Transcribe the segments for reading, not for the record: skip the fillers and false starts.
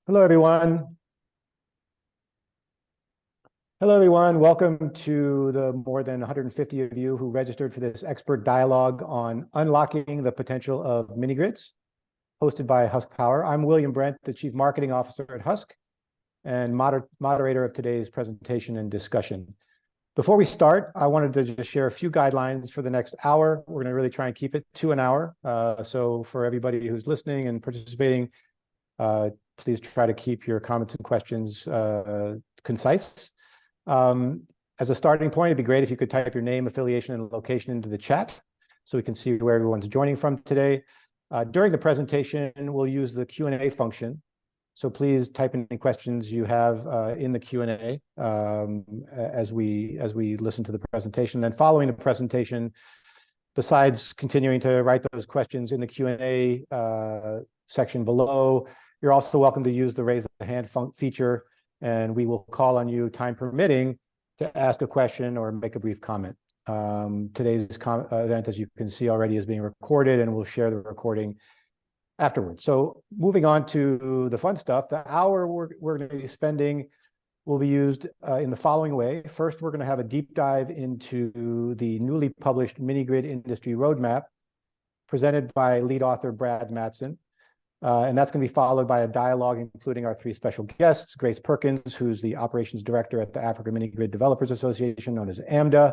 Hello, everyone. Hello, everyone. Welcome to the more than 150 of you who registered for this expert dialogue on unlocking the potential of mini-grids, hosted by Husk Power. I'm William Brent, the Chief Marketing Officer at Husk and moderator of today's presentation and discussion. Before we start, I wanted to just share a few guidelines for the next hour. We're going to really try and keep it to an hour. So for everybody who's listening and participating, please try to keep your comments and questions concise. As a starting point, it'd be great if you could type your name, affiliation, and location into the chat so we can see where everyone's joining from today. During the presentation, we'll use the Q&A function. So please type any questions you have in the Q&A as we listen to the presentation. Then following the presentation, besides continuing to write those questions in the Q&A section below, you're also welcome to use the raise the hand feature, and we will call on you, time permitting, to ask a question or make a brief comment. Today's event, as you can see already, is being recorded, and we'll share the recording afterwards. So moving on to the fun stuff, the hour we're going to be spending will be used in the following way. First, we're going to have a deep dive into the newly published mini-grid industry roadmap presented by lead author Brad Mattson. And that's going to be followed by a dialogue including our three special guests, Grace Perkins, who's the operations director at the Africa Minigrid Developers Association, known as AMDA,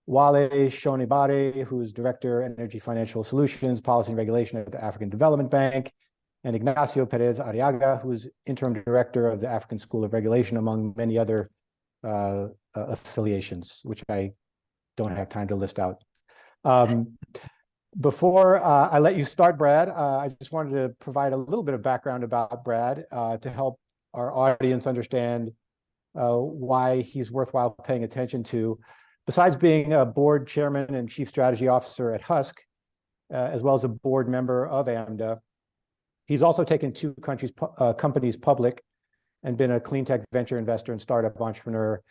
Wale Shonibare, who's director, Energy Financial Solutions, Policy and Regulation at the African Development Bank, and Ignacio Perez-Arriaga, who's interim director of the African School of Regulation, among many other affiliations, which I don't have time to list out. Before I let you start, Brad, I just wanted to provide a little bit of background about Brad to help our audience understand why he's worthwhile paying attention to. Besides being a board chairman and chief strategy officer at Husk, as well as a board member of AMDA, he's also taken two companies public and been a clean tech venture investor and startup entrepreneur,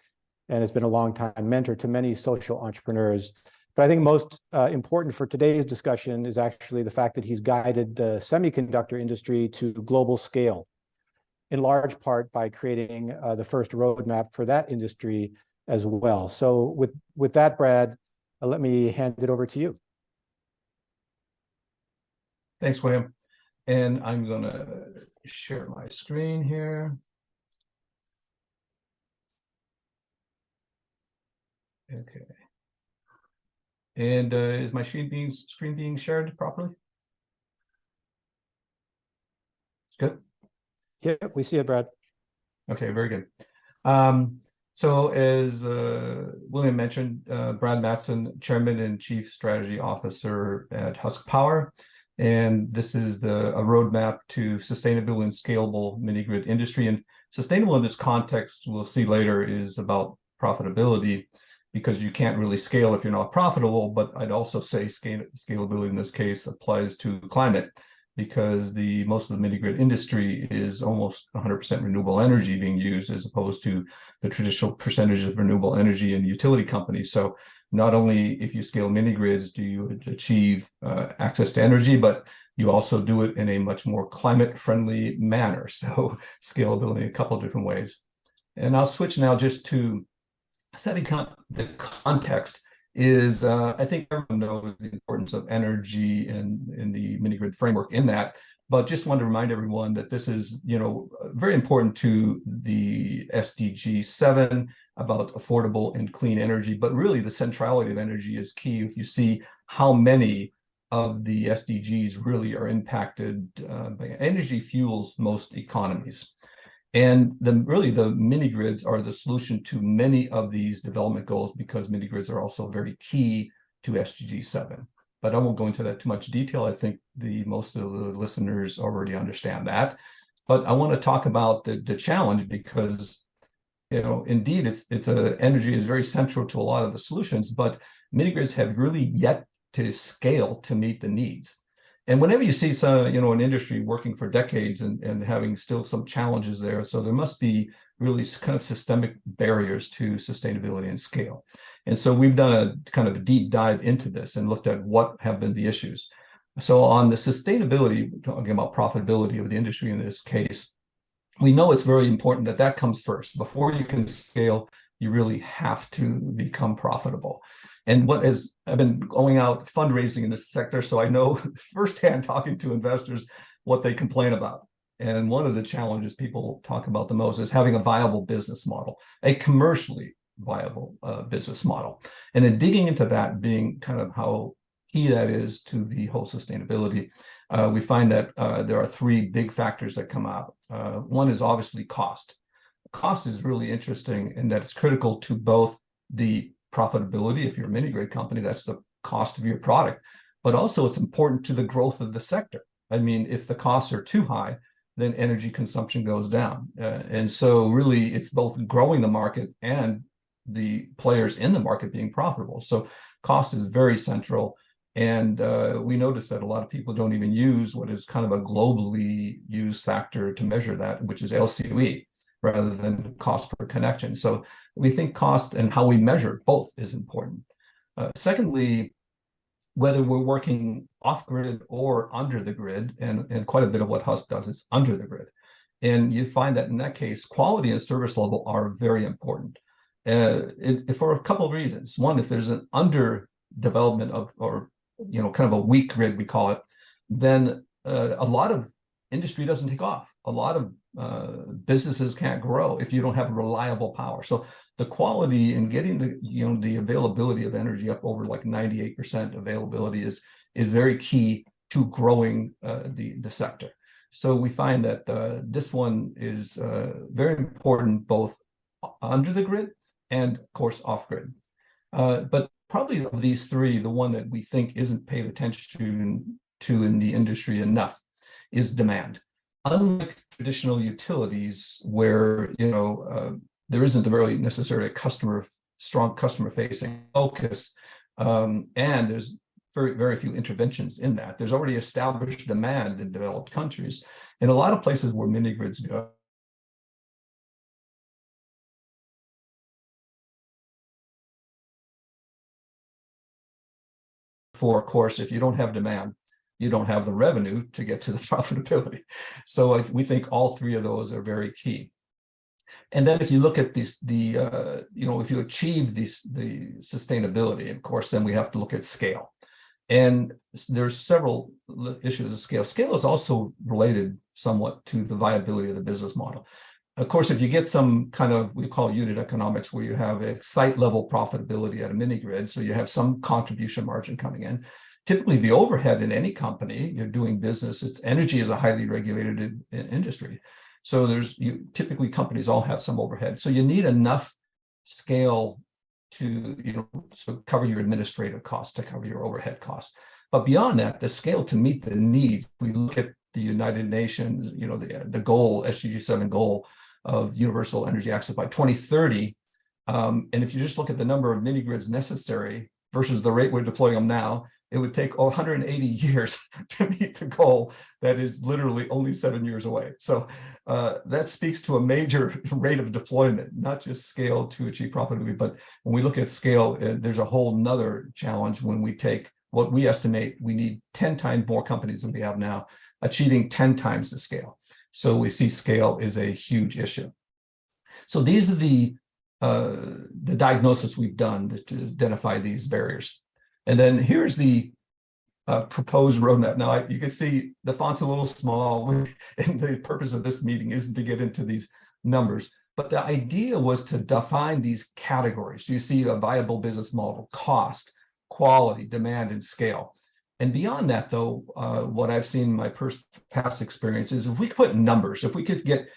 and has been a longtime mentor to many social entrepreneurs. But I think most important for today's discussion is actually the fact that he's guided the semiconductor industry to global scale, in large part by creating the first roadmap for that industry as well. So with that, Brad, let me hand it over to you. Thanks, William. And I'm going to share my screen here. Okay. And is my screen being shared properly? Good. Yeah, we see it, Brad. Okay, very good. So as William mentioned, Brad Mattson, Chairman and Chief Strategy Officer at Husk Power. And this is a roadmap to sustainable and scalable mini-grid industry. And sustainable in this context, we'll see later, is about profitability, because you can't really scale if you're not profitable. But I'd also say scalability in this case applies to climate, because most of the mini-grid industry is almost 100% renewable energy being used, as opposed to the traditional percentage of renewable energy in utility companies. So not only if you scale mini-grids do you achieve access to energy, but you also do it in a much more climate-friendly manner. So scalability in a couple of different ways. And I'll switch now just to setting the context. Is I think everyone knows the importance of energy in the mini-grid framework in that, but just wanted to remind everyone that this is, very important to the SDG 7 about affordable and clean energy. But really, the centrality of energy is key. If you see how many of the SDGs really are impacted by energy, fuels most economies. And really the mini-grids are the solution to many of these development goals, because mini-grids are also very key to SDG 7. But I won't go into that too much detail. I think most of the listeners already understand that. But I want to talk about the challenge, because indeed energy is very central to a lot of the solutions, but mini-grids have really yet to scale to meet the needs. And whenever you see an industry working for decades and having still some challenges there, so there must be really kind of systemic barriers to sustainability and scale. And so we've done a kind of a deep dive into this and looked at what have been the issues. So on the sustainability, talking about profitability of the industry in this case, we know it's very important that that comes first. Before you can scale, you really have to become profitable. And I've been going out fundraising in this sector, so I know firsthand, talking to investors, what they complain about. And one of the challenges people talk about the most is having a viable business model, a commercially viable business model. And then digging into that, being kind of how key that is to the whole sustainability, we find that there are three big factors that come out. One is obviously cost. Cost is really interesting in that it's critical to both the profitability. If you're a mini grid company, that's the cost of your product, but also it's important to the growth of the sector. I mean, if the costs are too high, then energy consumption goes down. And so really it's both growing the market and the players in the market being profitable. So cost is very central. And we notice that a lot of people don't even use what is kind of a globally used factor to measure that, which is LCOE, rather than cost per connection. So we think cost and how we measure both is important. Secondly, whether we're working off-grid or under the grid, and quite a bit of what Husk does is under the grid. And you find that in that case, quality and service level are very important for a couple of reasons. One, if there's an underdevelopment of, or kind of a weak grid, we call it, then a lot of industry doesn't take off. A lot of businesses can't grow if you don't have reliable power. So the quality and getting the availability of energy up over like 98% availability is very key to growing the sector. So we find that this one is very important both under the grid and of course off grid. But probably of these three, the one that we think isn't paid attention to in the industry enough is demand. Unlike traditional utilities, where there isn't really necessarily a strong customer-facing focus, and there's very, very few interventions in that. There's already established demand in developed countries. In a lot of places where mini grids go, of course, if you don't have demand, you don't have the revenue to get to the profitability. So we think all three of those are very key. And then if you look at this, if you achieve the sustainability, of course, then we have to look at scale. And there's several issues of scale. Scale is also related somewhat to the viability of the business model. Of course, if you get some kind of, we call unit economics, where you have a site level profitability at a mini grid, so you have some contribution margin coming in. Typically, the overhead in any company, you're doing business, energy is a highly regulated industry. So typically companies all have some overhead. So you need enough scale to cover your administrative costs, to cover your overhead costs. But beyond that, the scale to meet the needs, we look at the United Nations, the goal, SDG 7 goal of universal energy access by 2030. And if you just look at the number of mini grids necessary versus the rate we're deploying them now, it would take 180 years to meet the goal that is literally only 7 years away. So that speaks to a major rate of deployment, not just scale to achieve profitability, but when we look at scale, there's a whole nother challenge when we take what we estimate we need 10 times more companies than we have now, achieving 10 times the scale. So we see scale is a huge issue. So these are the diagnosis we've done to identify these barriers. And then here's the proposed roadmap. Now, you can see the font's a little small, and the purpose of this meeting isn't to get into these numbers, but the idea was to define these categories. So you see a viable business model, cost, quality, demand, and scale. And beyond that, though, what I've seen in my past experience is if we could put numbers, if we could get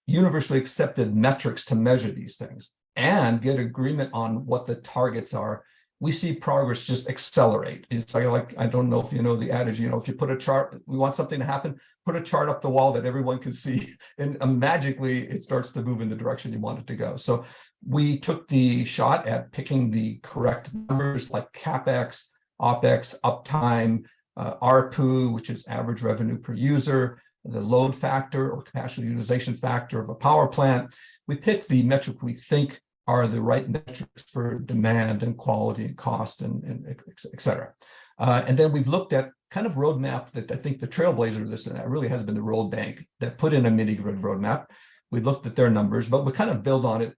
universally accepted metrics to measure these things and get agreement on what the targets are, we see progress just accelerate. It's like, I don't know if you know the adage, if you put a chart, we want something to happen, put a chart up the wall that everyone can see, and magically it starts to move in the direction you want it to go. So we took the shot at picking the correct numbers like CapEx, OpEx, uptime, ARPU, which is average revenue per user, the load factor or capacity utilization factor of a power plant. We picked the metric we think are the right metrics for demand and quality and cost and et cetera. And then we've looked at kind of roadmap that I think the trailblazer of this really has been the World Bank that put in a mini grid roadmap. We looked at their numbers, but we kind of build on it,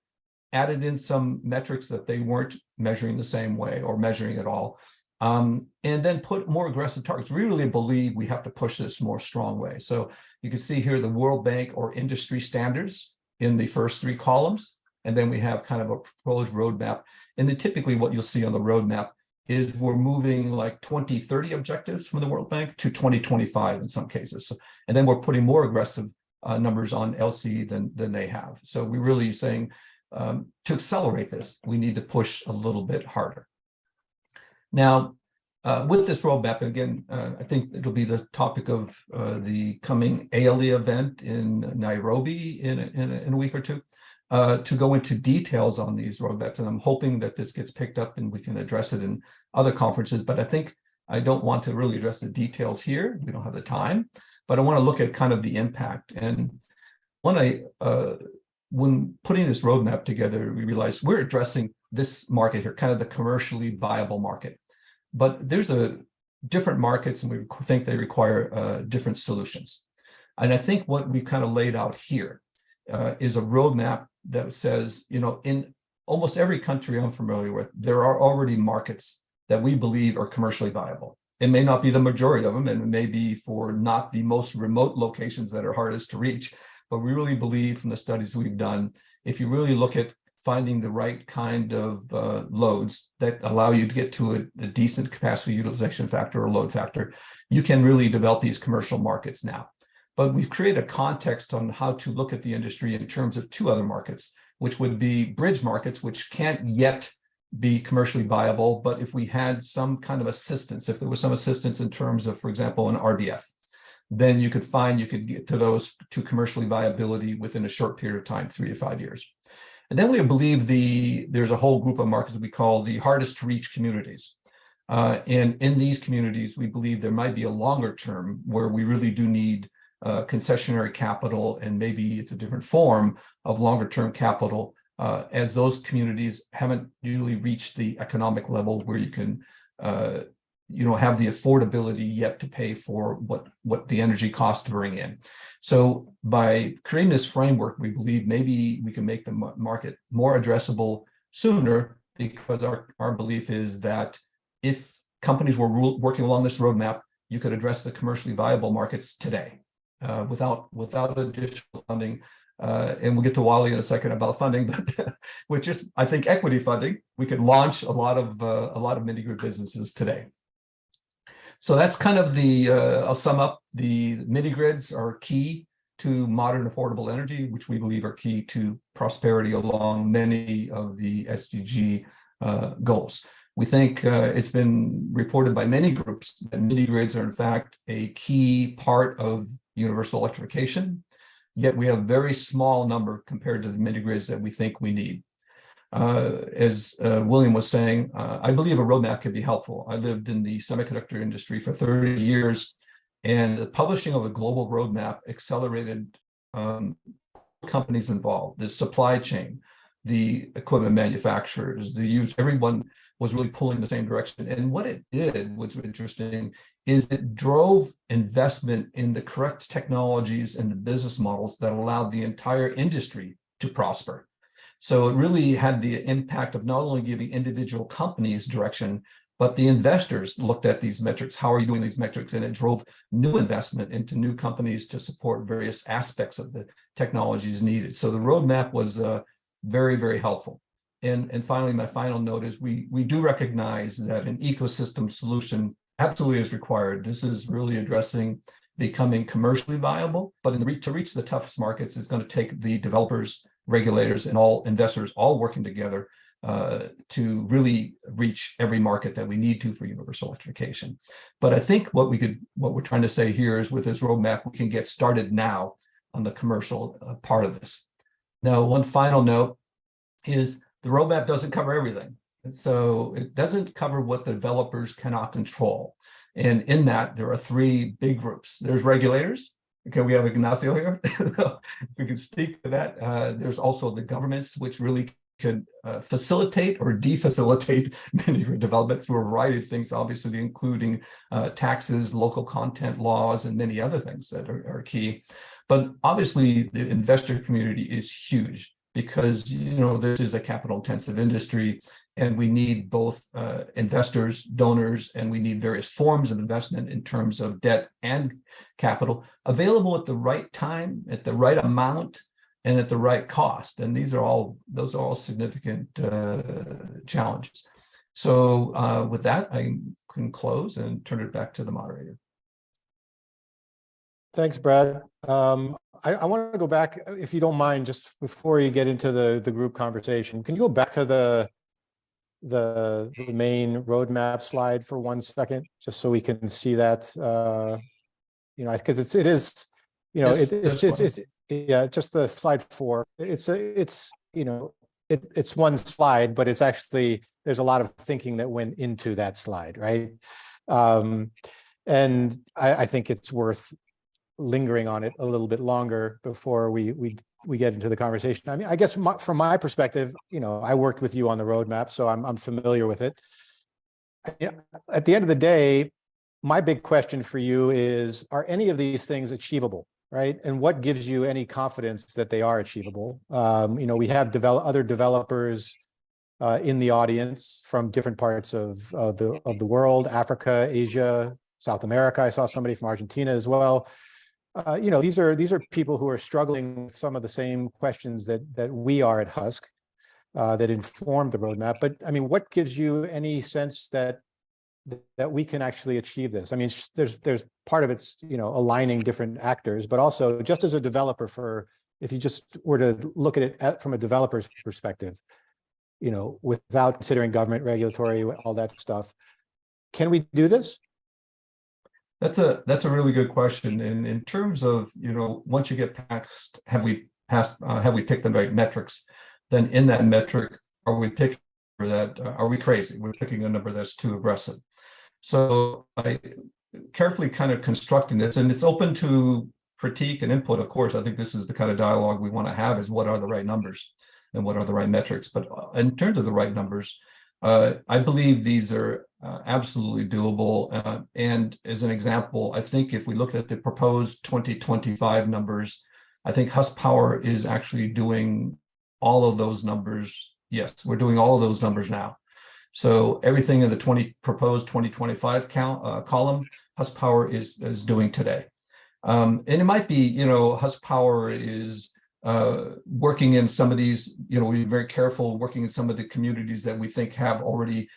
added in some metrics that they weren't measuring the same way or measuring at all, and then put more aggressive targets. We really believe we have to push this more strong way. So you can see here the World Bank or industry standards in the first three columns, and then we have kind of a proposed roadmap. And then typically what you'll see on the roadmap is we're moving like 2030 objectives from the World Bank to 2025 in some cases. So, and then we're putting more aggressive numbers on LC than they have. So we're really saying to accelerate this, we need to push a little bit harder. Now, with this roadmap, again, I think it'll be the topic of the coming ALE event in Nairobi in a week or two, to go into details on these roadmaps. And I'm hoping that this gets picked up and we can address it in other conferences. But I think I don't want to really address the details here. We don't have the time, but I want to look at kind of the impact. And when putting this roadmap together, we realized we're addressing this market here, kind of the commercially viable market. But there's different markets, and we think they require different solutions. And I think what we've kind of laid out here is a roadmap that says, in almost every country I'm familiar with, there are already markets that we believe are commercially viable. It may not be the majority of them, and it may be for not the most remote locations that are hardest to reach, but we really believe from the studies we've done, if you really look at finding the right kind of loads that allow you to get to a decent capacity utilization factor or load factor, you can really develop these commercial markets now. But we've created a context on how to look at the industry in terms of two other markets, which would be bridge markets, which can't yet be commercially viable. But if we had some kind of assistance, if there was some assistance in terms of, for example, an RBF, then you could get to those to commercially viability within a short period of time, 3 to 5 years. And then we believe there's a whole group of markets we call the hardest to reach communities. And in these communities, we believe there might be a longer term where we really do need concessionary capital, and maybe it's a different form of longer term capital, as those communities haven't really reached the economic level where you can have the affordability yet to pay for what the energy costs to bring in. So by creating this framework, we believe maybe we can make the market more addressable sooner, because our belief is that if companies were working along this roadmap, you could address the commercially viable markets today without additional funding. And we'll get to Wale in a second about funding, but with just, I think, equity funding, we could launch a lot of mini-grid businesses today. So that's kind of I'll sum up. The mini-grids are key to modern affordable energy, which we believe are key to prosperity along many of the SDG goals. We think it's been reported by many groups that mini-grids are in fact a key part of universal electrification, yet we have a very small number compared to the mini-grids that we think we need. As William was saying, I believe a roadmap could be helpful. I lived in the semiconductor industry for 30 years, and the publishing of a global roadmap accelerated companies involved, the supply chain, the equipment manufacturers, the use, everyone was really pulling the same direction. And what it did, what's interesting, is it drove investment in the correct technologies and the business models that allowed the entire industry to prosper. So it really had the impact of not only giving individual companies direction, but the investors looked at these metrics. How are you doing these metrics? And it drove new investment into new companies to support various aspects of the technologies needed. So the roadmap was very, very helpful. And finally, my final note is we do recognize that an ecosystem solution absolutely is required. This is really addressing becoming commercially viable, but to reach the toughest markets, it's going to take the developers, regulators, and all investors all working together to really reach every market that we need to for universal electrification. But I think what we're trying to say here is with this roadmap, we can get started now on the commercial part of this. Now, one final note is the roadmap doesn't cover everything. So it doesn't cover what the developers cannot control. And in that, there are 3 big groups. There's regulators. Okay, we have Ignacio here. We can speak to that. There's also the governments, which really could facilitate or defacilitate mini-grid development through a variety of things, obviously including taxes, local content laws, and many other things that are key. But obviously, the investor community is huge because, this is a capital intensive industry, and we need both investors, donors, and we need various forms of investment in terms of debt and capital available at the right time, at the right amount, and at the right cost. And those are all significant challenges. So with that, I can close and turn it back to the moderator. Thanks, Brad. I want to go back, if you don't mind, just before you get into the group conversation. Can you go back to the main roadmap slide for 1 second, just so we can see that? Because it is, yeah, just the slide 4. It's one slide, but it's actually, there's a lot of thinking that went into that slide, right? And I think it's worth lingering on it a little bit longer before we get into the conversation. I mean, I guess from my perspective, I worked with you on the roadmap, so I'm familiar with it. At the end of the day, my big question for you is, are any of these things achievable, right? And what gives you any confidence that they are achievable? We have other developers in the audience from different parts of the world: Africa, Asia, South America. I saw somebody from Argentina as well. These are people who are struggling with some of the same questions that we are at Husk, that informed the roadmap. But I mean, what gives you any sense that we can actually achieve this? I mean, there's part of it's aligning different actors, but also just as a developer, if you just were to look at it from a developer's perspective, without considering government, regulatory, all that stuff, can we do this? That's a really good question. And in terms of, once you get past, have we picked the right metrics? Then in that metric, are we picking that? Are we crazy? We're picking a number that's too aggressive. So I carefully kind of constructing this, and it's open to critique and input. Of course, I think this is the kind of dialogue we want to have: is what are the right numbers and what are the right metrics? But in terms of the right numbers, I believe these are absolutely doable. And as an example, I think if we look at the proposed 2025 numbers, I think Husk Power is actually doing all of those numbers. Yes, we're doing all of those numbers now. So everything in the proposed 2025 column, Husk Power is doing today. And it might be, Husk Power is working in some of these, we're very careful working in some of the communities that we think have already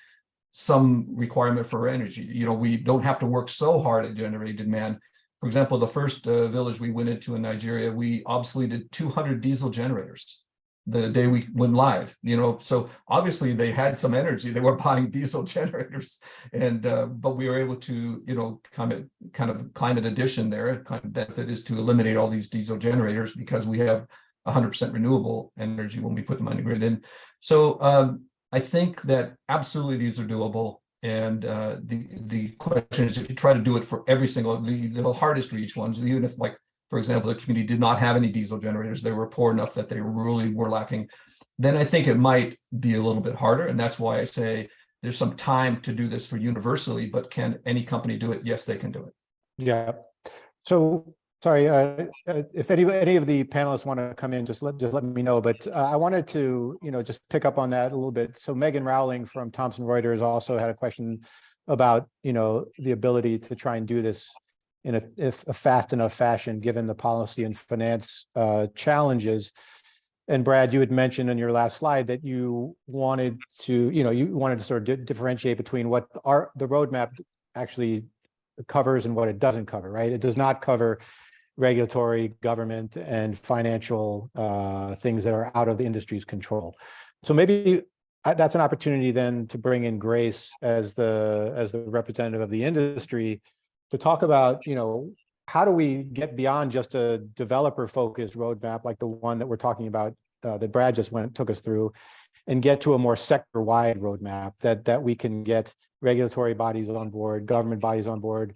some requirement for energy. We don't have to work so hard at generating demand. For example, the first village we went into in Nigeria, we obsoleted 200 diesel generators the day we went live. So obviously they had some energy. They were buying diesel generators, and but we were able to, kind of climate addition there. Kind of benefit is to eliminate all these diesel generators because we have 100% renewable energy when we put the mini grid in. So I think that absolutely these are doable. And the question is, if you try to do it for every single, the hardest to reach ones, even if, like, for example, the community did not have any diesel generators, they were poor enough that they really were lacking, then I think it might be a little bit harder. And that's why I say there's some time to do this for universally, but can any company do it? Yes, they can do it. Yeah. So sorry, if any of the panelists want to come in, just let me know. But I wanted to, just pick up on that a little bit. So Megan Rowling from Thomson Reuters also had a question about, the ability to try and do this in a fast enough fashion, given the policy and finance challenges. And Brad, you had mentioned in your last slide that you wanted to, sort of differentiate between what the roadmap actually covers and what it doesn't cover, right? It does not cover regulatory, government, and financial things that are out of the industry's control. So maybe that's an opportunity then to bring in Grace as the representative of the industry to talk about, how do we get beyond just a developer-focused roadmap like the one that we're talking about that Brad just took us through, and get to a more sector-wide roadmap that we can get regulatory bodies on board, government bodies on board,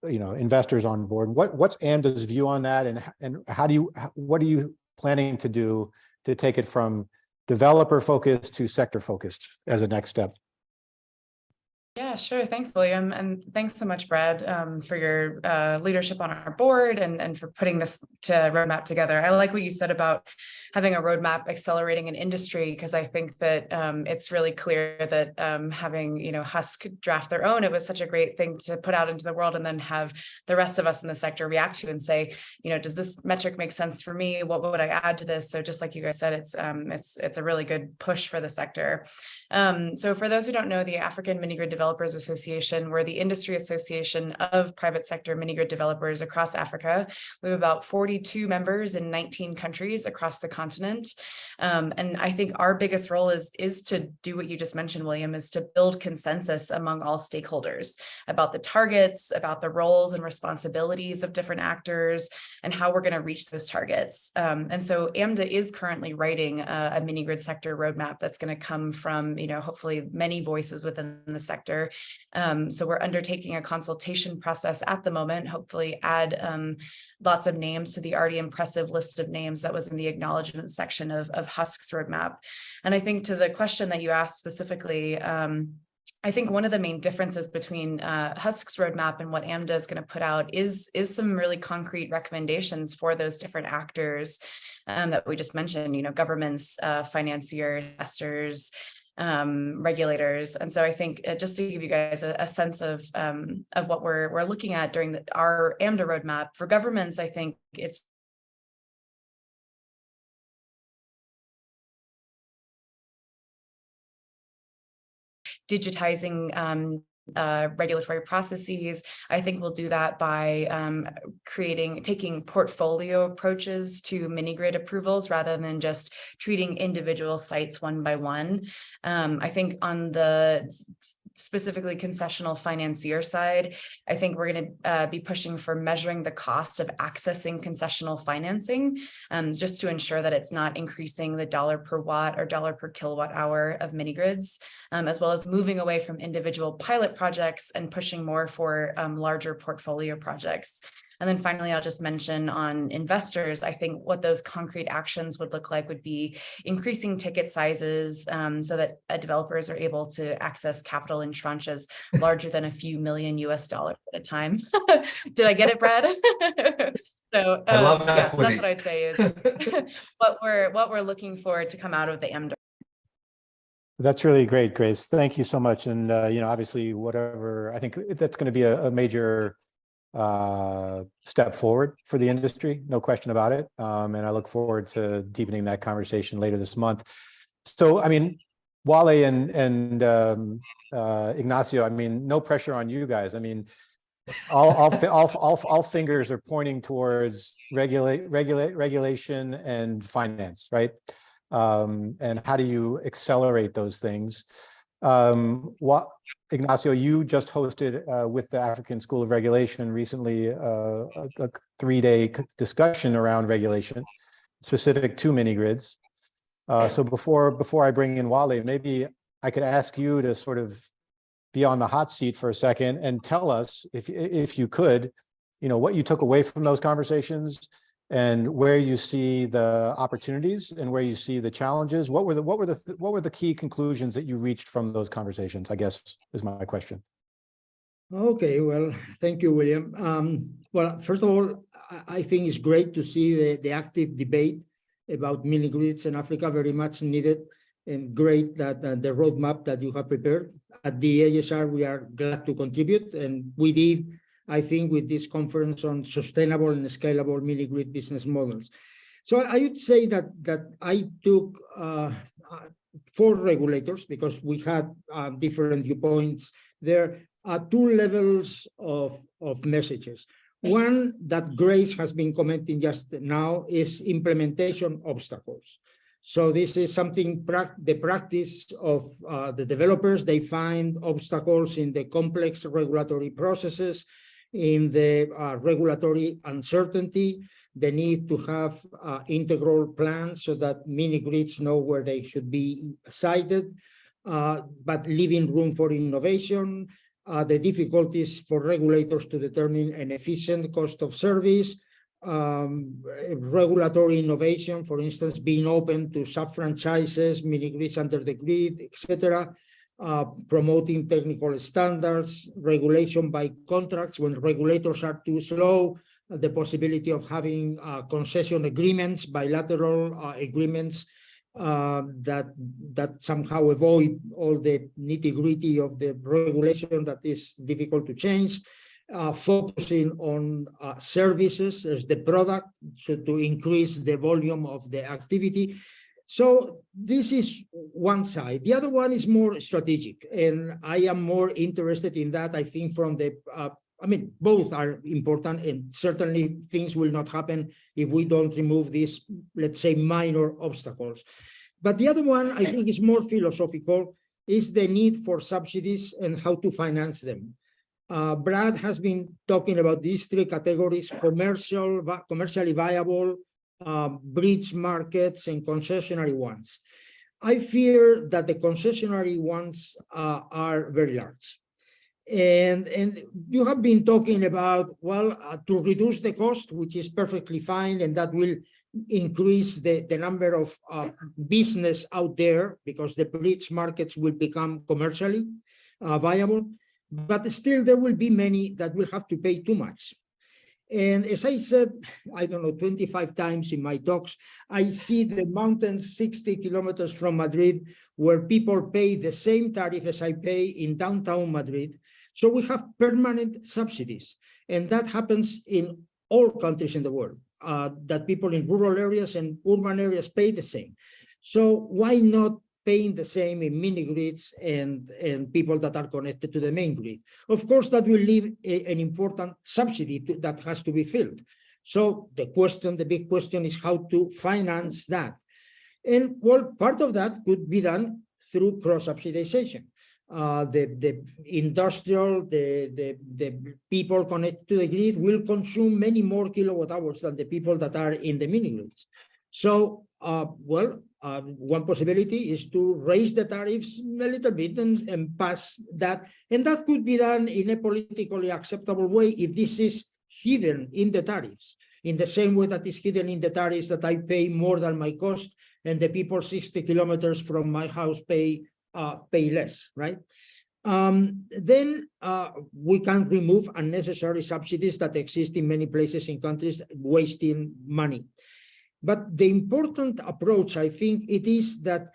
investors on board. What's AMDA's view on that, and what are you planning to do to take it from developer-focused to sector-focused as a next step? Yeah, sure. Thanks, William. And thanks so much, Brad, for your leadership on our board and for putting this roadmap together. I like what you said about having a roadmap accelerating an industry, because I think that it's really clear that having, Husk draft their own, it was such a great thing to put out into the world and then have the rest of us in the sector react to and say, does this metric make sense for me? What would I add to this? So just like you guys said, it's a really good push for the sector. So for those who don't know, the African Minigrid Developers Association, we're the industry association of private sector mini-grid developers across Africa. We have about 42 members in 19 countries across the continent. And I think our biggest role is to do what you just mentioned, William, is to build consensus among all stakeholders about the targets, about the roles and responsibilities of different actors, and how we're going to reach those targets. And so AMDA is currently writing a mini-grid sector roadmap that's going to come from, hopefully many voices within the sector. So we're undertaking a consultation process at the moment, hopefully add lots of names to the already impressive list of names that was in the acknowledgement section of Husk's roadmap. And I think to the question that you asked specifically, I think one of the main differences between Husk's roadmap and what AMDA is going to put out is some really concrete recommendations for those different actors that we just mentioned, governments, financiers, investors, regulators. And so I think just to give you guys a sense of what we're looking at during our AMDA roadmap for governments, I think it's digitizing regulatory processes. I think we'll do that by taking portfolio approaches to mini-grid approvals rather than just treating individual sites one by one. I think on the specifically concessional financier side, I think we're going to be pushing for measuring the cost of accessing concessional financing, just to ensure that it's not increasing the dollar per watt or dollar per kilowatt hour of mini grids, as well as moving away from individual pilot projects and pushing more for larger portfolio projects. And then finally, I'll just mention on investors, I think what those concrete actions would look like would be increasing ticket sizes so that developers are able to access capital in tranches larger than a few million US dollars at a time. Did I get it, Brad? So I love that. Yeah, so that's what I'd say is what we're looking for to come out of the AMDA. That's really great, Grace. Thank you so much. And obviously, whatever, I think that's going to be a major step forward for the industry, no question about it. And I look forward to deepening that conversation later this month. So, I mean, Wale and Ignacio, I mean, no pressure on you guys. I mean, all fingers are pointing towards regulation and finance, right? And how do you accelerate those things? Ignacio, you just hosted with the African School of Regulation recently a 3-day discussion around regulation specific to mini grids. So before I bring in Wale, maybe I could ask you to sort of be on the hot seat for a second and tell us, if you could, what you took away from those conversations and where you see the opportunities and where you see the challenges. What were the key conclusions that you reached from those conversations, I guess, is my question. Okay, well, thank you, William. Well, first of all, I think it's great to see the active debate about mini grids in Africa, very much needed, and great that the roadmap that you have prepared. At the ASR, we are glad to contribute, and we did, I think, with this conference on sustainable and scalable mini-grid business models. So I would say that I took 4 regulators, because we had different viewpoints there, 2 levels of messages. One that Grace has been commenting just now is implementation obstacles. So this is something, the practice of the developers. They find obstacles in the complex regulatory processes, in the regulatory uncertainty, the need to have integral plans so that mini grids know where they should be sited, but leaving room for innovation, the difficulties for regulators to determine an efficient cost of service, regulatory innovation, for instance, being open to sub-franchises, mini grids under the grid, etc. promoting technical standards, regulation by contracts when regulators are too slow, the possibility of having concession agreements, bilateral agreements that somehow avoid all the nitty-gritty of the regulation that is difficult to change, focusing on services as the product, so to increase the volume of the activity. So this is one side. The other one is more strategic, and I am more interested in that, I think, from the I mean, both are important, and certainly things will not happen if we don't remove these, let's say, minor obstacles. But the other one, I think, is more philosophical, is the need for subsidies and how to finance them. Brad has been talking about these three categories: commercially viable, bridge markets, and concessionary ones. I fear that the concessionary ones are very large. And you have been talking about, well, to reduce the cost, which is perfectly fine, and that will increase the number of business out there, because the bridge markets will become commercially viable. But still, there will be many that will have to pay too much. And as I said, I don't know, 25 times in my talks, I see the mountains 60 kilometers from Madrid, where people pay the same tariff as I pay in downtown Madrid. So we have permanent subsidies. And that happens in all countries in the world, that people in rural areas and urban areas pay the same. So why not paying the same in mini grids and people that are connected to the main grid? Of course, that will leave an important subsidy that has to be filled. So the big question is how to finance that. And well, part of that could be done through cross-subsidization. The industrial, the people connected to the grid will consume many more kilowatt hours than the people that are in the mini grids. So, one possibility is to raise the tariffs a little bit and pass that. And that could be done in a politically acceptable way if this is hidden in the tariffs, in the same way that is hidden in the tariffs that I pay more than my cost, and the people 60 kilometers from my house pay less, right? Then we can remove unnecessary subsidies that exist in many places in countries, wasting money. But the important approach, I think, it is that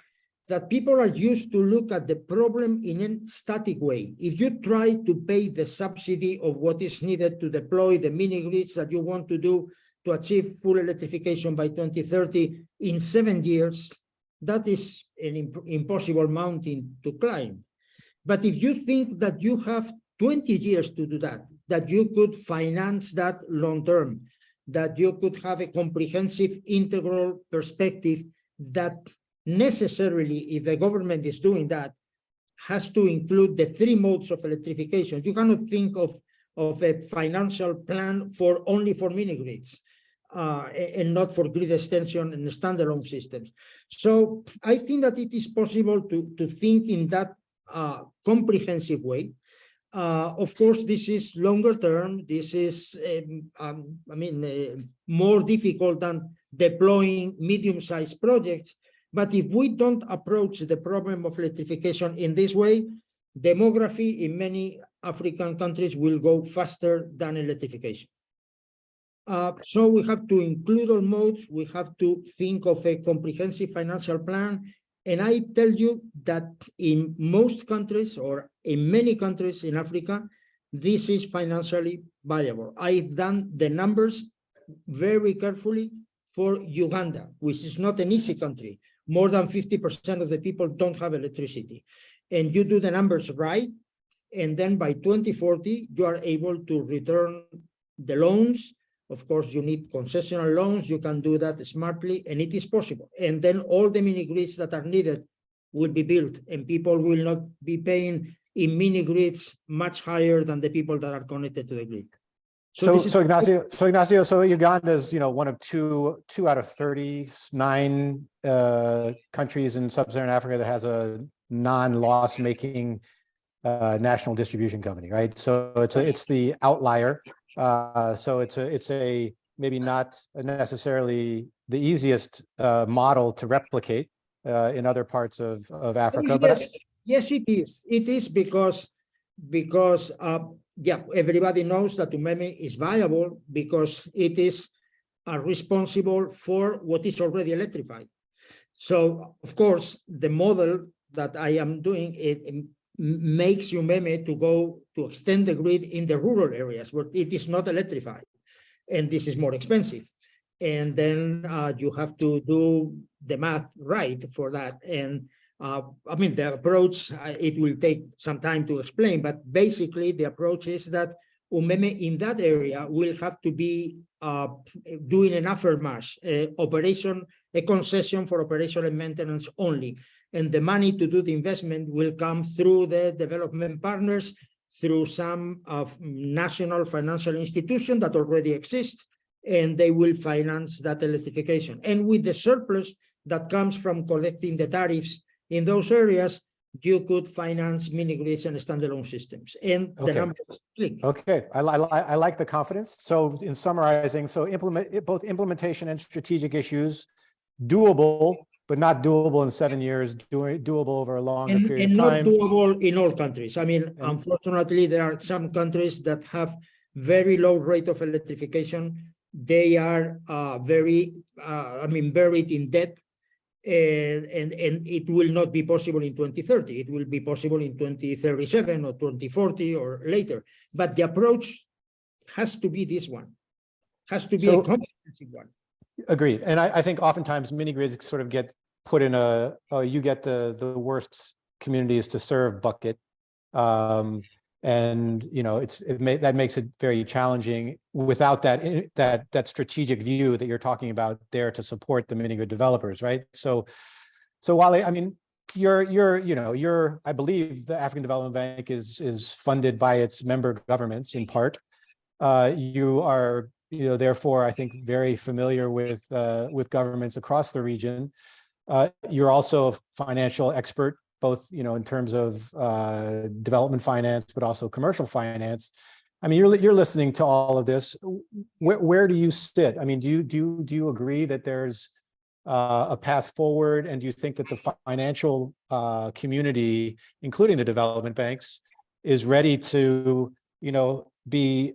people are used to look at the problem in a static way. If you try to pay the subsidy of what is needed to deploy the mini grids that you want to do to achieve full electrification by 2030 in 7 years, that is an impossible mountain to climb. But if you think that you have 20 years to do that, that you could finance that long term, that you could have a comprehensive integral perspective that necessarily, if the government is doing that, has to include the 3 modes of electrification. You cannot think of a financial plan only for mini grids. And not for grid extension and standalone systems. So I think that it is possible to think in that comprehensive way. Of course, this is longer term. This is, more difficult than deploying medium-sized projects. But if we don't approach the problem of electrification in this way, demography in many African countries will go faster than electrification. So we have to include all modes. We have to think of a comprehensive financial plan. And I tell you that in most countries, or in many countries in Africa, this is financially viable. I've done the numbers very carefully for Uganda, which is not an easy country. More than 50% of the people don't have electricity. And you do the numbers right, and then by 2040, you are able to return the loans. Of course, you need concessional loans. You can do that smartly, and it is possible. And then all the mini grids that are needed will be built, and people will not be paying in mini grids much higher than the people that are connected to the grid. So Ignacio, so Uganda is, one of two out of 39 countries in sub-Saharan Africa that has a non-loss making national distribution company, right? So it's the outlier. So it's a maybe not necessarily the easiest model to replicate in other parts of Africa. Yes, it is. It is because yeah, everybody knows that UMEME is viable because it is responsible for what is already electrified. So, of course, the model that I am doing, it makes UMEME to go to extend the grid in the rural areas where it is not electrified, and this is more expensive. And then you have to do the math right for that. And I mean, the approach, it will take some time to explain, but basically the approach is that UMEME in that area will have to be doing an aftermarch operation, a concession for operation and maintenance only. And the money to do the investment will come through the development partners, through some national financial institution that already exists, and they will finance that electrification. And with the surplus that comes from collecting the tariffs in those areas, you could finance mini-grids and standalone systems. And the numbers click. Okay, I like the confidence. So in summarizing, so both implementation and strategic issues, doable, but not doable in 7 years, doable over a longer period of time. And not doable in all countries. I mean, unfortunately, there are some countries that have very low rate of electrification. They are very, buried in debt. And it will not be possible in 2030. It will be possible in 2037 or 2040 or later. But the approach has to be this one, has to be a comprehensive one. Agreed. And I think oftentimes mini-grids sort of get put in a, oh, you get the worst communities to serve bucket. And you know, that makes it very challenging without that strategic view that you're talking about there to support the mini-grid developers, right? So Wale, I mean, I believe the African Development Bank is funded by its member governments in part. You are, therefore, I think very familiar with governments across the region. You're also a financial expert, both, in terms of development finance, but also commercial finance. I mean, you're listening to all of this. Where do you sit? I mean, do you agree that there's a path forward? And do you think that the financial community, including the development banks, is ready to, be,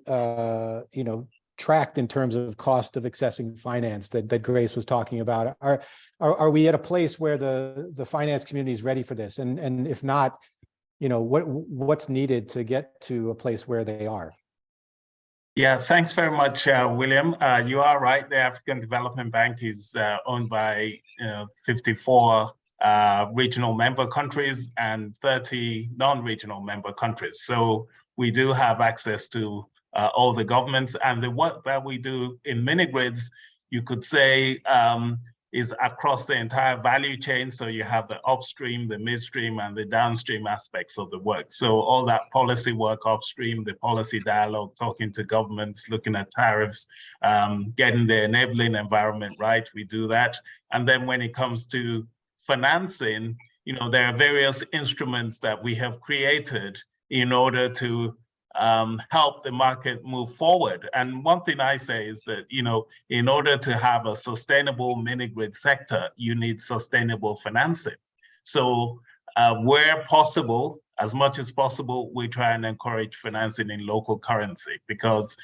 tracked in terms of cost of accessing finance that Grace was talking about? Are we at a place where the finance community is ready for this? And if not, what's needed to get to a place where they are? Yeah, thanks very much, William. You are right. The African Development Bank is owned by 54 regional member countries and 30 non-regional member countries. So we do have access to all the governments, and the work that we do in mini-grids, you could say, is across the entire value chain. So you have the upstream, the midstream, and the downstream aspects of the work. So all that policy work upstream, the policy dialogue, talking to governments, looking at tariffs, getting the enabling environment right, we do that. And then when it comes to financing, there are various instruments that we have created in order to help the market move forward. And one thing I say is that, in order to have a sustainable mini-grid sector, you need sustainable financing. So where possible, as much as possible, we try and encourage financing in local currency, because,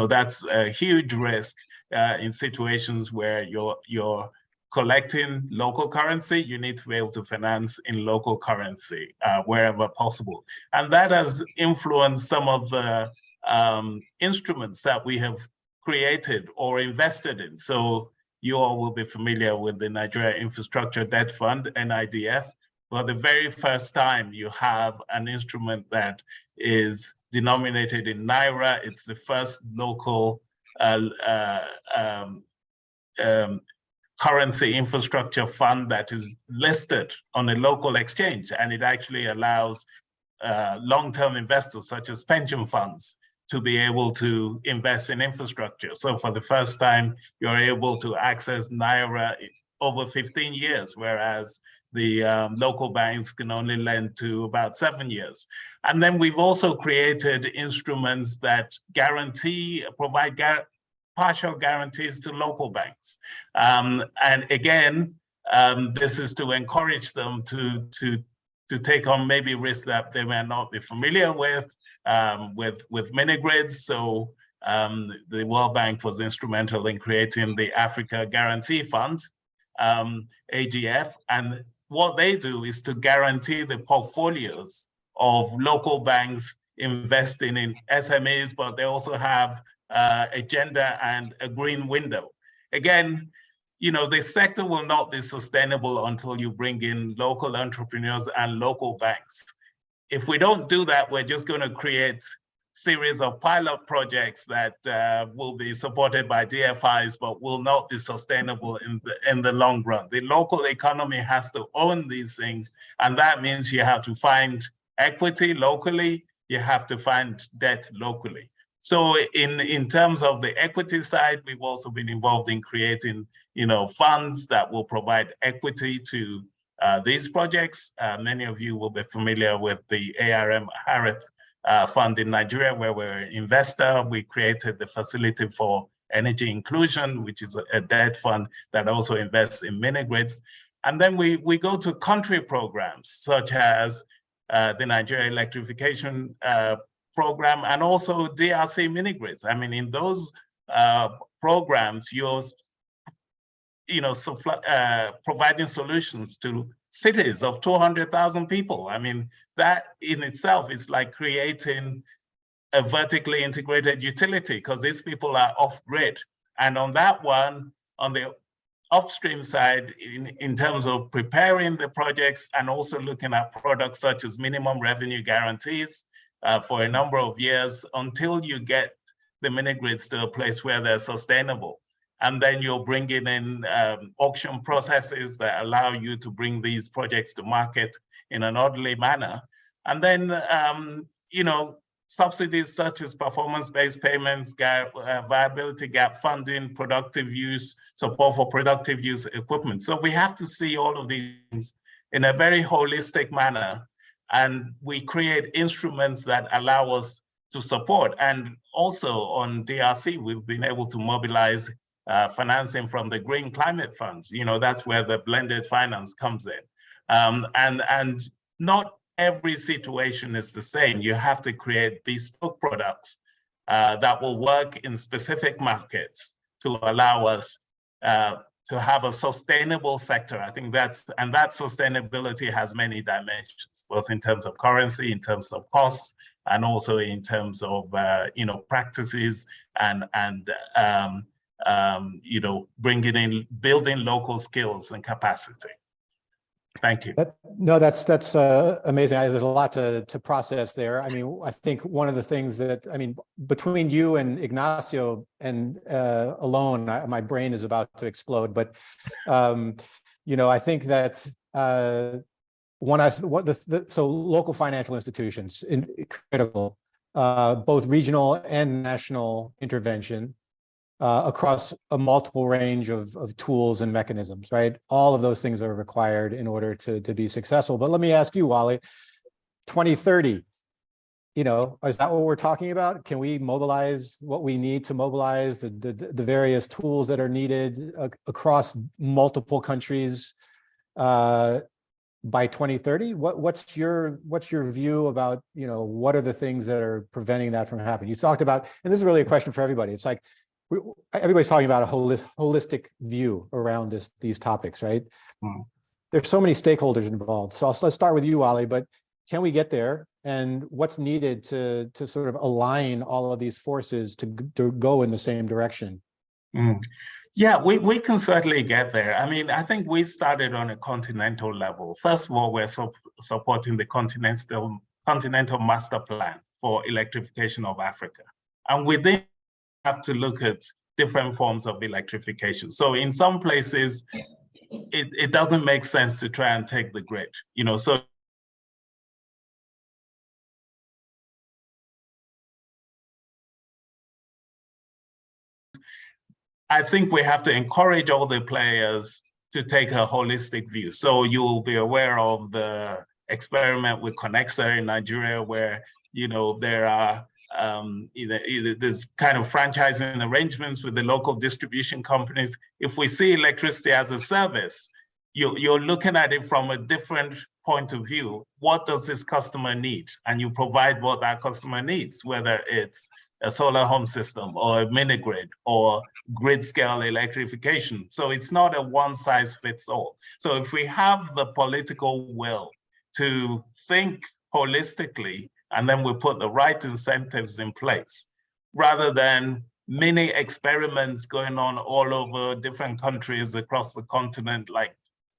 that's a huge risk in situations where you're collecting local currency. You need to be able to finance in local currency wherever possible. And that has influenced some of the instruments that we have created or invested in. So you all will be familiar with the Nigeria Infrastructure Debt Fund, NIDF. For the very first time, you have an instrument that is denominated in Naira. It's the first local currency infrastructure fund that is listed on a local exchange, and it actually allows long-term investors such as pension funds to be able to invest in infrastructure. So for the first time, you're able to access Naira over 15 years, whereas the local banks can only lend to about 7 years. And then we've also created instruments that provide partial guarantees to local banks. And again, this is to encourage them to to take on maybe risks that they may not be familiar with mini-grids. So the World Bank was instrumental in creating the Africa Guarantee Fund, AGF, and what they do is to guarantee the portfolios of local banks investing in SMEs, but they also have agenda and a green window. Again, the sector will not be sustainable until you bring in local entrepreneurs and local banks. If we don't do that, we're just going to create series of pilot projects that will be supported by DFIs, but will not be sustainable in the long run. The local economy has to own these things, and that means you have to find equity locally, you have to find debt locally. So in terms of the equity side, we've also been involved in creating, funds that will provide equity to these projects. Many of you will be familiar with the ARM Harith fund in Nigeria, where we're an investor. We created the Facility for Energy Inclusion, which is a debt fund that also invests in mini-grids. And then we go to country programs, such as the Nigeria Electrification Program, and also DRC mini-grids. I mean, in those programs, you're providing solutions to cities of 200,000 people. I mean, that in itself is like creating a vertically integrated utility, because these people are off-grid. And on that one, on the upstream side, in terms of preparing the projects and also looking at products such as minimum revenue guarantees for a number of years until you get the mini-grids to a place where they're sustainable. And then you're bringing in auction processes that allow you to bring these projects to market in an orderly manner. And then, subsidies such as performance-based payments, viability gap funding, productive use, support for productive use equipment. So we have to see all of these things in a very holistic manner. And we create instruments that allow us to support. And also on DRC, we've been able to mobilize financing from the Green Climate Funds. That's where the blended finance comes in. And not every situation is the same. You have to create bespoke products that will work in specific markets to allow us to have a sustainable sector. I think that sustainability has many dimensions, both in terms of currency, in terms of costs, and also in terms of practices and building local skills and capacity. Thank you. That's amazing. There's a lot to process there. I mean, I think one of the things that, between you and Ignacio and alone, my brain is about to explode. But, I think that so local financial institutions, critical, both regional and national intervention. Across a multiple range of tools and mechanisms, right? All of those things are required in order to be successful. But let me ask you, Wale, 2030, is that what we're talking about? Can we mobilize what we need to mobilize, the various tools that are needed across multiple countries by 2030? What's your view about, what are the things that are preventing that from happening? You talked about, and this is really a question for everybody. It's like, everybody's talking about a holistic view around these topics, right? Mm. There's so many stakeholders involved. So let's start with you, Wale, but can we get there? And what's needed to sort of align all of these forces to go in the same direction? Mm. Yeah, we can certainly get there. I think we started on a continental level. First of all, we're supporting the continental master plan for electrification of Africa. And within have to look at different forms of electrification. So in some places, it doesn't make sense to try and take the grid, so I think we have to encourage all the players to take a holistic view. So you'll be aware of the experiment with Connexa in Nigeria, where, there are there's kind of franchising arrangements with the local distribution companies. If we see electricity as a service, you're looking at it from a different point of view. What does this customer need? And you provide what that customer needs, whether it's a solar home system or a mini grid or grid scale electrification. So it's not a one size fits all. So if we have the political will to think holistically, and then we put the right incentives in place, rather than mini experiments going on all over different countries across the continent, like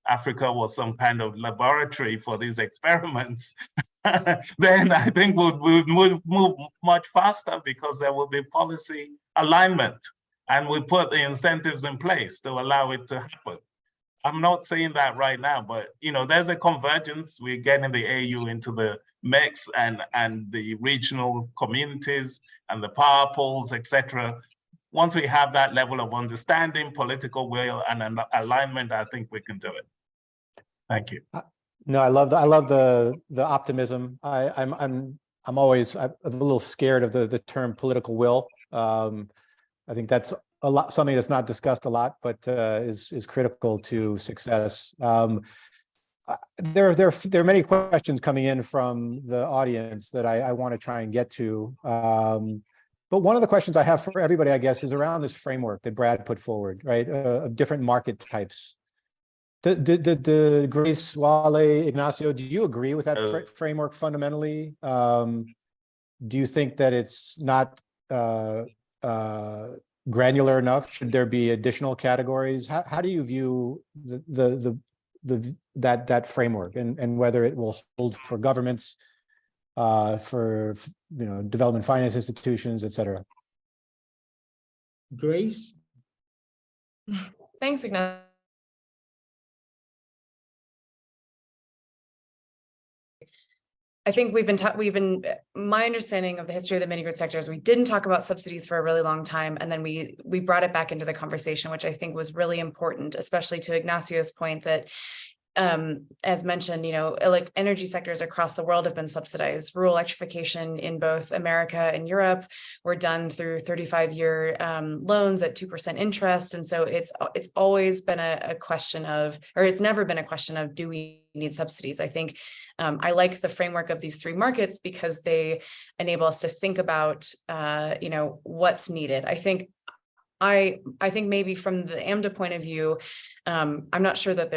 Africa was some kind of laboratory for these experiments, then I think we'll move much faster because there will be policy alignment and we put the incentives in place to allow it to happen. I'm not saying that right now, but there's a convergence. We're getting the AU into the mix and the regional communities and the power pools, etc. Once we have that level of understanding, political will, and an alignment, I think we can do it. Thank you. No, I love the optimism. I'm always a little scared of the term political will. I think that's something that's not discussed a lot, but is critical to success. There are many questions coming in from the audience that I want to try and get to. But one of the questions I have for everybody, I guess, is around this framework that Brad put forward, right? Of different market types. Grace, Wale, Ignacio, do you agree with that framework fundamentally? Do you think that it's not granular enough? Should there be additional categories? How do you view that framework and whether it will hold for governments, for development finance institutions, et cetera? Grace? Thanks, Ignacio. I think my understanding of the history of the mini grid sector is we didn't talk about subsidies for a really long time, and then we brought it back into the conversation, which I think was really important, especially to Ignacio's point that, as mentioned, energy sectors across the world have been subsidized. Rural electrification in both America and Europe were done through 35-year loans at 2% interest, and so it's always been a question of, or it's never been a question of, do we need subsidies? I think I like the framework of these three markets because they enable us to think about, what's needed. I think maybe from the AMDA point of view, I'm not sure that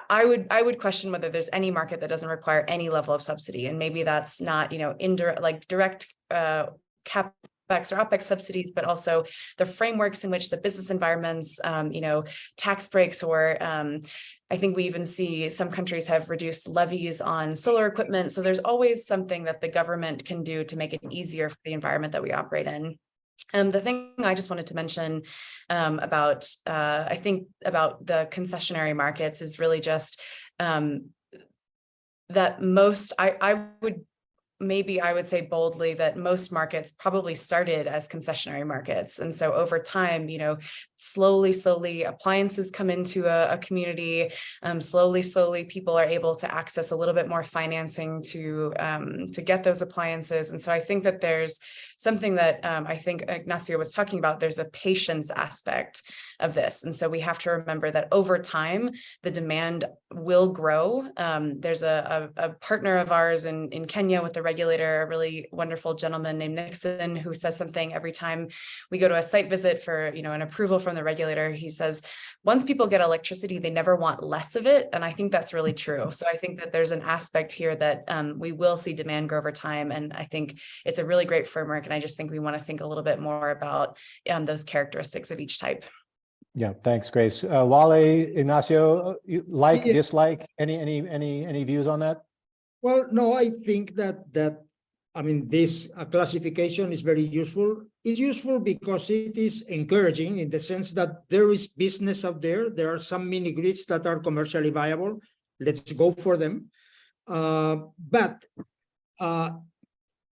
I would question whether there's any market that doesn't require any level of subsidy, and maybe that's not, indirect, like direct CapEx or OpEx subsidies, but also the frameworks in which the business environments, tax breaks, or I think we even see some countries have reduced levies on solar equipment. So there's always something that the government can do to make it easier for the environment that we operate in. The thing I just wanted to mention about the concessionary markets is really just that most, I would say boldly that most markets probably started as concessionary markets. And so over time, slowly appliances come into a community. Slowly people are able to access a little bit more financing to get those appliances. And so I think that there's something that I think Ignacio was talking about. There's a patience aspect of this. And so we have to remember that over time, the demand will grow. There's a partner of ours in Kenya with the regulator, a really wonderful gentleman named Nixon, who says something every time we go to a site visit for, an approval from the regulator. He says, once people get electricity, they never want less of it. And I think that's really true. So I think that there's an aspect here that we will see demand grow over time. And I think it's a really great framework. And I just think we want to think a little bit more about those characteristics of each type. Yeah, thanks, Grace. Wale, Ignacio, dislike, any views on that? Well, no, I think that this classification is very useful. It's useful because it is encouraging in the sense that there is business out there. There are some mini grids that are commercially viable. Let's go for them. But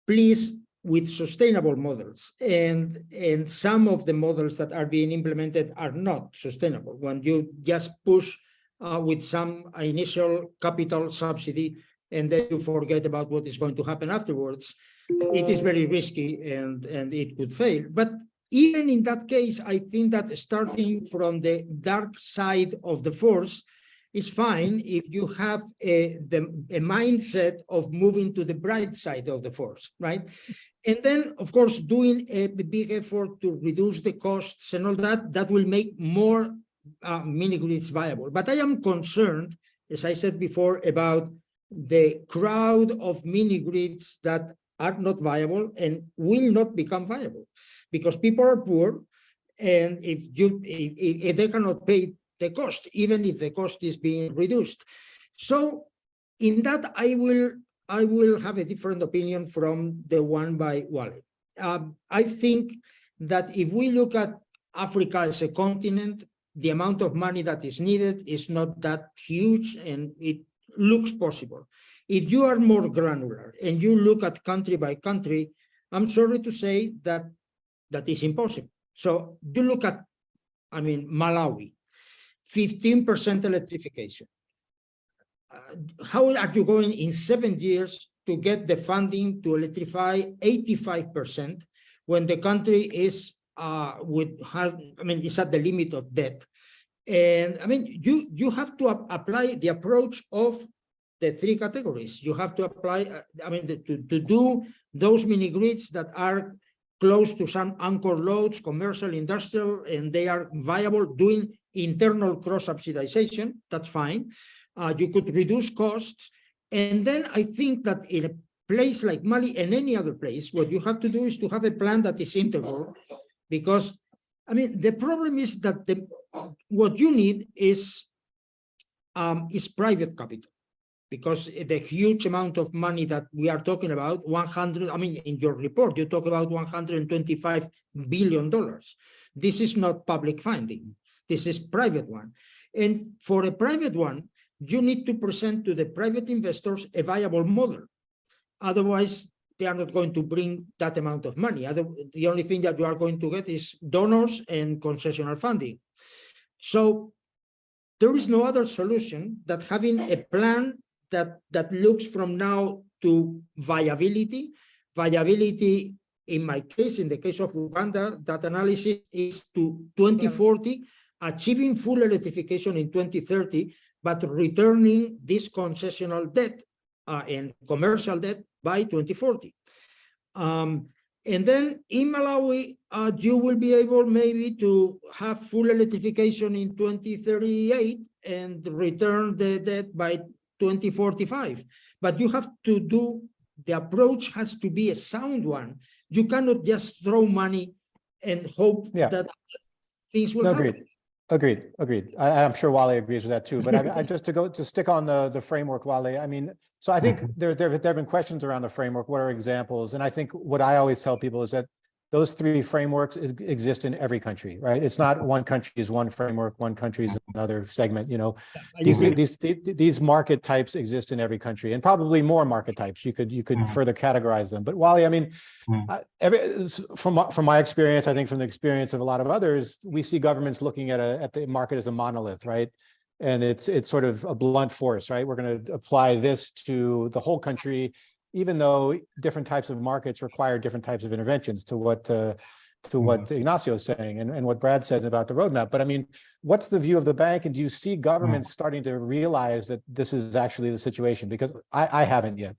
please, with sustainable models, and some of the models that are being implemented are not sustainable. When you just push with some initial capital subsidy and then you forget about what is going to happen afterwards, it is very risky and it could fail. But even in that case, I think that starting from the dark side of the force, is fine if you have a mindset of moving to the bright side of the force, right? And then, of course, doing a big effort to reduce the costs and all that, that will make more mini-grids viable. But I am concerned, as I said before, about the crowd of mini-grids that are not viable and will not become viable because people are poor, and if they cannot pay the cost, even if the cost is being reduced. So in that, I will have a different opinion from the one by Wale. I think that if we look at Africa as a continent, the amount of money that is needed is not that huge, and it looks possible. If you are more granular and you look at country by country, I'm sorry to say that that is impossible. So you look at, I mean, Malawi, 15% electrification. How are you going in 7 years to get the funding to electrify 85% when the country is is at the limit of debt? And I mean, you have to apply the approach of the three categories. You have to apply, to do those mini grids that are close to some anchor loads, commercial, industrial, and they are viable, doing internal cross-subsidization, that's fine. You could reduce costs. And then I think that in a place like Mali and any other place, what you have to do is to have a plan that is integral, because, I mean, the problem is that what you need is private capital, because the huge amount of money that we are talking about, in your report, you talk about $125 billion. This is not public funding. This is private one. And for a private one, you need to present to the private investors a viable model. Otherwise, they are not going to bring that amount of money. The only thing that you are going to get is donors and concessional funding. So there is no other solution than having a plan that looks from now to viability. Viability, in my case, in the case of Uganda, that analysis is to 2040, achieving full electrification in 2030, but returning this concessional debt and commercial debt by 2040. And then in Malawi, you will be able maybe to have full electrification in 2038 and return the debt by 2045. But you have to do, the approach has to be a sound one. You cannot just throw money and hope that things will happen. Agreed. I'm sure Wale agrees with that too. But I just to stick on the framework, Wale. I mean, so I think there have been questions around the framework. What are examples? And I think what I always tell people is that those three frameworks exist in every country, right? It's not one country is one framework, one country is another segment. You know, these market types exist in every country, and probably more market types. You could further categorize them. But Wale, I mean, from my experience, I think from the experience of a lot of others, we see governments looking at the market as a monolith, right? And it's sort of a blunt force, right? We're going to apply this to the whole country, even though different types of markets require different types of interventions, to what Ignacio is saying and what Brad said about the roadmap. But I mean, what's the view of the bank? And do you see governments starting to realize that this is actually the situation? Because I haven't yet.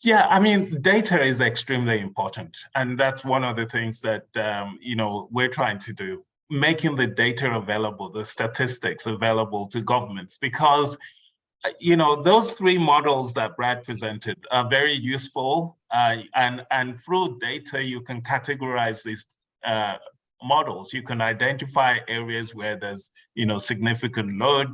Yeah, I mean, data is extremely important. And that's one of the things that, we're trying to do, making the data available, the statistics available to governments, because those three models that Brad presented are very useful, and through data, you can categorize these models. You can identify areas where there's, significant load,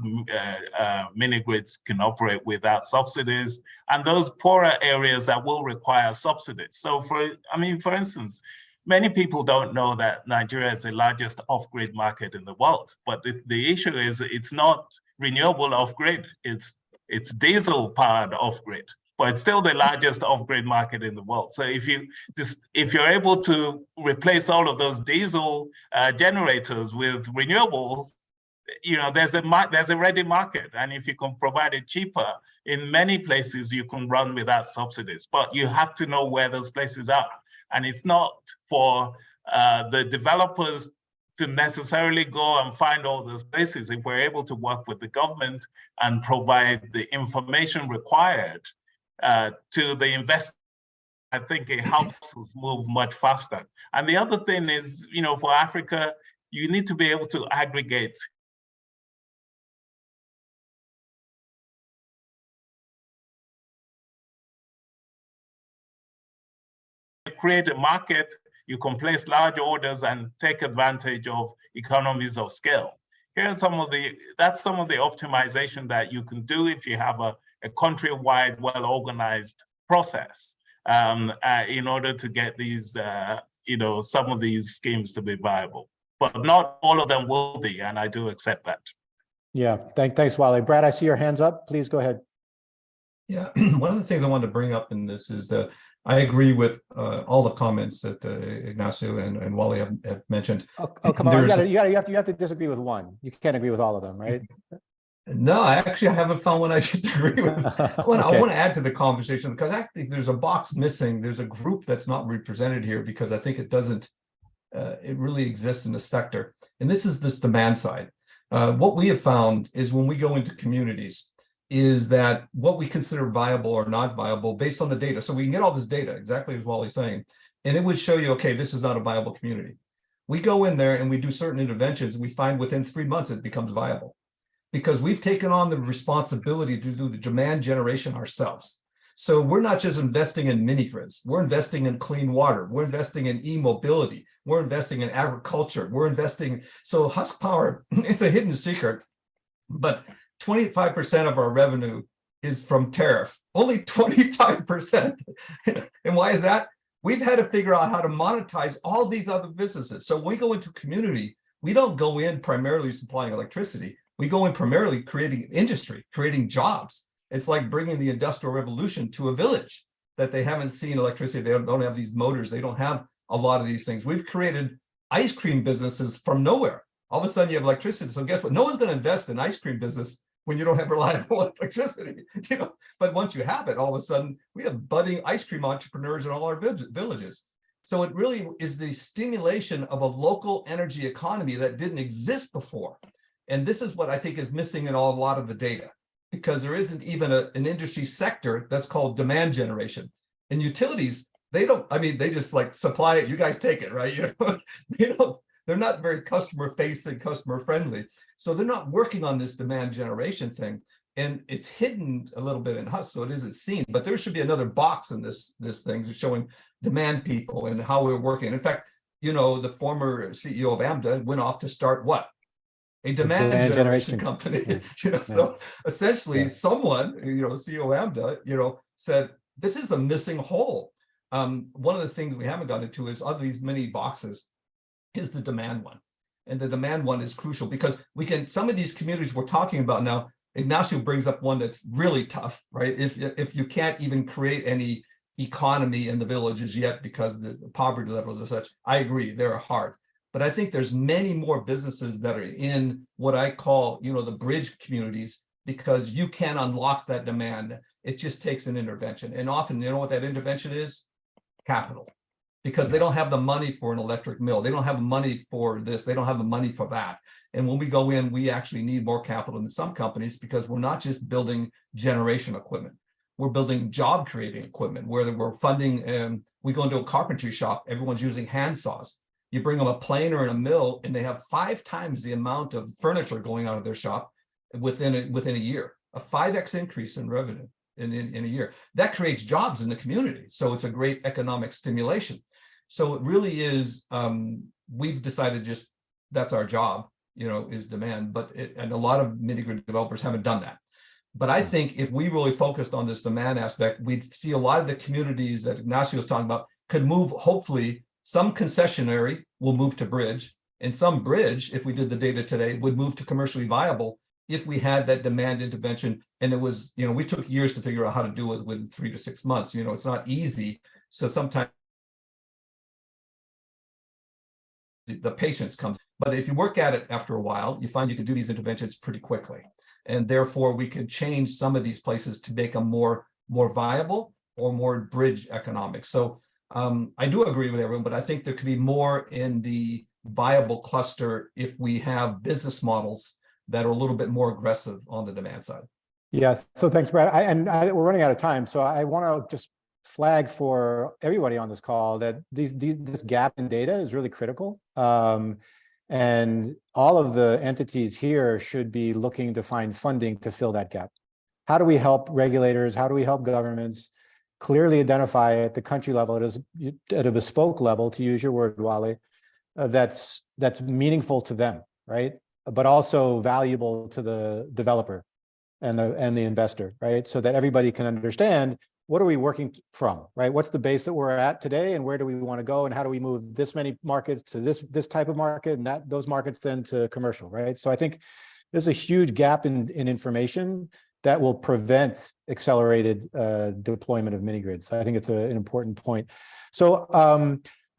mini-grids can operate without subsidies, and those poorer areas that will require subsidies. So for instance, many people don't know that Nigeria is the largest off-grid market in the world, but the issue is it's not renewable off-grid, it's diesel-powered off-grid, but it's still the largest off-grid market in the world. So if you're able to replace all of those diesel generators with renewables, there's a ready market, and if you can provide it cheaper, in many places you can run without subsidies, but you have to know where those places are. And it's not for the developers to necessarily go and find all those places. If we're able to work with the government and provide the information required to the investor, I think it helps us move much faster. And the other thing is, for Africa, you need to be able to aggregate create a market, you can place large orders and take advantage of economies of scale. That's some of the optimization that you can do if you have a countrywide, well-organized process in order to get these, some of these schemes to be viable. But not all of them will be, and I do accept that. Yeah, thanks, Wale. Brad, I see your hands up. Please go ahead. Yeah, one of the things I wanted to bring up in this is that I agree with all the comments that Ignacio and Wale have mentioned. Oh, come on, you have to disagree with one. You can't agree with all of them, right? No, I haven't found one I disagree with. I want to add to the conversation because actually there's a box missing. There's a group that's not represented here because I think it doesn't, it really exists in the sector. And this is this demand side. What we have found is when we go into communities, is that what we consider viable or not viable based on the data. So we can get all this data, exactly as Wale's saying, and it would show you, okay, this is not a viable community. We go in there and we do certain interventions, we find within 3 months it becomes viable because we've taken on the responsibility to do the demand generation ourselves. So we're not just investing in mini-grids, we're investing in clean water, we're investing in e-mobility, we're investing in agriculture, we're investing, so Husk Power, it's a hidden secret, but 25% of our revenue is from tariff, only 25%. And why is that? We've had to figure out how to monetize all these other businesses. So when we go into community, we don't go in primarily supplying electricity. We go in primarily creating industry, creating jobs. It's like bringing the Industrial Revolution to a village that they haven't seen electricity. They don't have these motors. They don't have a lot of these things. We've created ice cream businesses from nowhere. All of a sudden you have electricity. So guess what? No one's going to invest in ice cream business when you don't have reliable electricity, but once you have it, all of a sudden we have budding ice cream entrepreneurs in all our villages. So it really is the stimulation of a local energy economy that didn't exist before. And this is what I think is missing in a lot of the data, because there isn't even an industry sector that's called demand generation. And utilities, they just like supply it, you guys take it, right? They're not very customer facing, customer friendly. So they're not working on this demand generation thing. And it's hidden a little bit in Husk, so it isn't seen, but there should be another box in this thing showing demand people and how we're working. In fact, the former CEO of AMDA went off to start what? A demand generation company. So essentially someone, CEO AMDA, said, this is a missing hole. One of the things we haven't gotten into is of these many boxes, is the demand one. And the demand one is crucial because some of these communities we're talking about now, Ignacio brings up one that's really tough, right? If you can't even create any economy in the villages yet because the poverty levels are such, I agree, they're hard. But I think there's many more businesses that are in what I call, the bridge communities, because you can unlock that demand. It just takes an intervention. And often, what that intervention is? Capital. Because they don't have the money for an electric mill. They don't have money for this. They don't have the money for that. And when we go in, we actually need more capital than some companies because we're not just building generation equipment. We're building job creating equipment where we're funding, we go into a carpentry shop, everyone's using hand saws. You bring them a planer and a mill and they have 5 times the amount of furniture going out of their shop within a year, a 5x increase in revenue. In a year. That creates jobs in the community. So it's a great economic stimulation. So it really is, we've decided that's our job, is demand, and a lot of mini-grid developers haven't done that. But I think if we really focused on this demand aspect, we'd see a lot of the communities that Ignacio was talking about could move, hopefully, some concessionary will move to bridge, and some bridge, if we did the data today, would move to commercially viable if we had that demand intervention. And it was, we took years to figure out how to do it within 3 to 6 months. It's not easy. So sometimes the patience comes. But if you work at it after a while, you find you can do these interventions pretty quickly. And therefore, we could change some of these places to make them more viable or more bridge economics. So I do agree with everyone, but I think there could be more in the viable cluster if we have business models that are a little bit more aggressive on the demand side. Yes. So thanks, Brad. We're running out of time. So I want to just flag for everybody on this call that this gap in data is really critical. And all of the entities here should be looking to find funding to fill that gap. How do we help regulators? How do we help governments clearly identify at the country level, at a bespoke level, to use your word, Wale, that's meaningful to them, right? But also valuable to the developer and the investor, right? So that everybody can understand, what are we working from, right? What's the base that we're at today, and where do we want to go, and how do we move this many markets to this type of market, and those markets then to commercial, right? So I think there's a huge gap in information that will prevent accelerated deployment of mini grids. I think it's an important point. So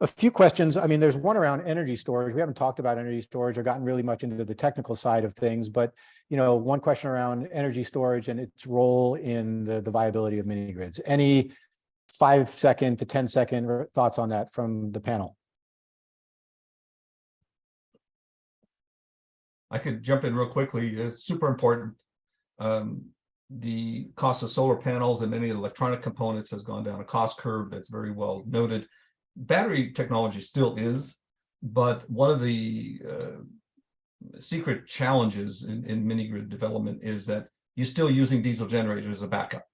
a few questions. I mean, there's one around energy storage. We haven't talked about energy storage or gotten really much into the technical side of things, but one question around energy storage and its role in the viability of mini grids. Any 5-second to 10-second thoughts on that from the panel? I could jump in real quickly. It's super important. The cost of solar panels and many of the electronic components has gone down a cost curve that's very well noted. Battery technology still is, but one of the secret challenges in mini grid development is that you're still using diesel generators as a backup,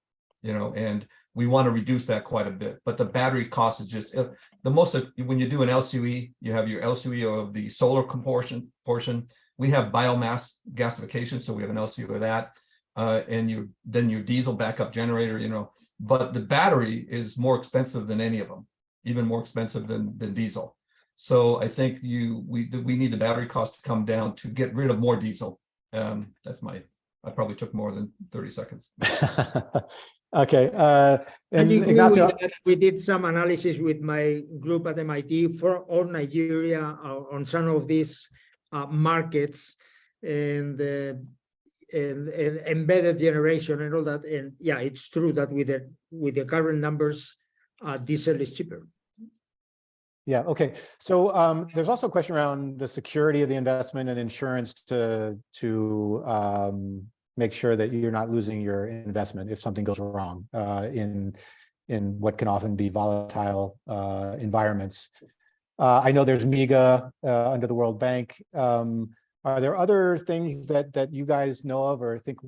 and we want to reduce that quite a bit. But the battery cost is just the most. When you do an LCOE, you have your LCOE of the solar portion. We have biomass gasification, so we have an LCOE of that, and then your diesel backup generator. But the battery is more expensive than any of them, even more expensive than diesel. So I think we need the battery cost to come down to get rid of more diesel. I probably took more than 30 seconds. Okay. And Ignacio, we did some analysis with my group at MIT for all Nigeria on some of these markets and embedded generation and all that. And yeah, it's true that with the current numbers, diesel is cheaper. Yeah, okay. So there's also a question around the security of the investment and insurance to make sure that you're not losing your investment if something goes wrong in what can often be volatile environments. I know there's MIGA under the World Bank. Are there other things that you guys know of or think